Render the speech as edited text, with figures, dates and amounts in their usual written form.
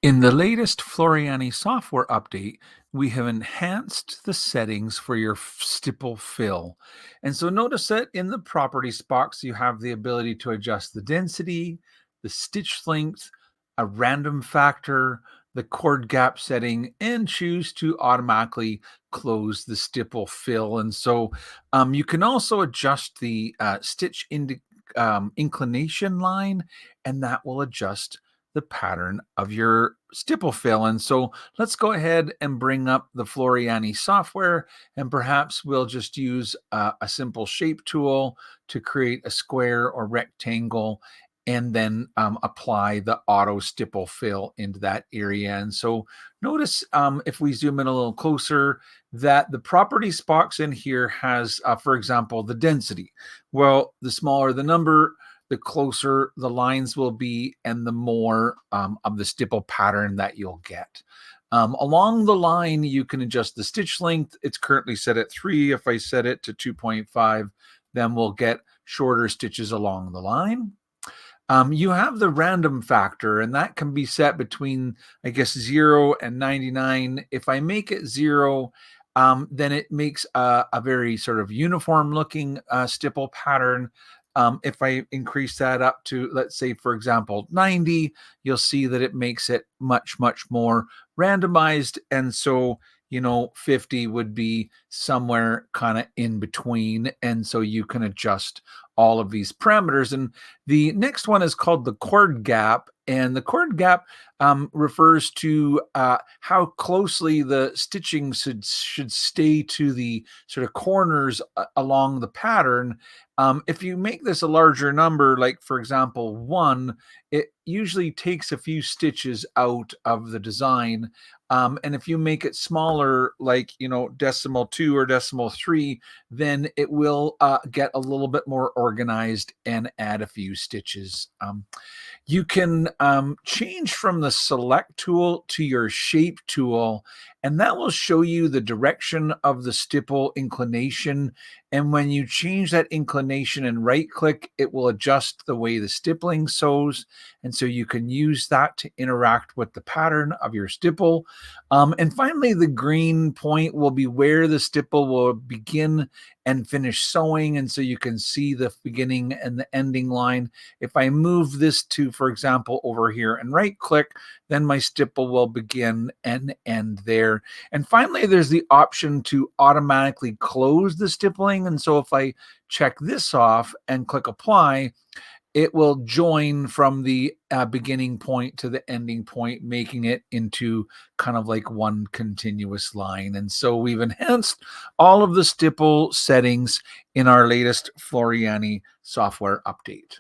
In the latest Floriani software update, we have enhanced the settings for your stipple fill. And so notice that in the properties box, you have the ability to adjust the density, the stitch length, a random factor, the chord gap setting, and choose to automatically close the stipple fill. And so you can also adjust the inclination line, and that will adjust the pattern of your stipple fill. And so let's go ahead and bring up the Floriani software, and perhaps we'll just use a simple shape tool to create a square or rectangle, and then apply the Auto Stipple Fill into that area. And so notice if we zoom in a little closer, that the properties box in here has, for example, the density. Well, the smaller the number, the closer the lines will be, and the more of the stipple pattern that you'll get. Along the line, you can adjust the stitch length. It's currently set at 3. If I set it to 2.5, then we'll get shorter stitches along the line. You have the random factor, and that can be set between, I guess, 0 and 99. If I make it 0, then it makes a very sort of uniform looking stipple pattern. If I increase that up to, let's say, for example, 90, you'll see that it makes it much, much more randomized. And so, 50 would be somewhere kind of in between. And so you can adjust all of these parameters. And the next one is called the chord gap. And the chord gap refers to how closely the stitching should stay to the sort of corners along the pattern. If you make this a larger number, like for example, 1, it usually takes a few stitches out of the design. And if you make it smaller, like, decimal 2 or decimal 3, then it will get a little bit more organized and add a few stitches. You can change from the select tool to your shape tool, and that will show you the direction of the stipple inclination. And when you change that inclination and right click, it will adjust the way the stippling sews. And so you can use that to interact with the pattern of your stipple. And finally, the green point will be where the stipple will begin and finish sewing. And so you can see the beginning and the ending line. If I move this to, for example, over here and right click, then my stipple will begin and end there. And finally, there's the option to automatically close the stippling. And so if I check this off and click apply, it will join from the beginning point to the ending point, making it into kind of like one continuous line. And so we've enhanced all of the stipple settings in our latest Floriani software update.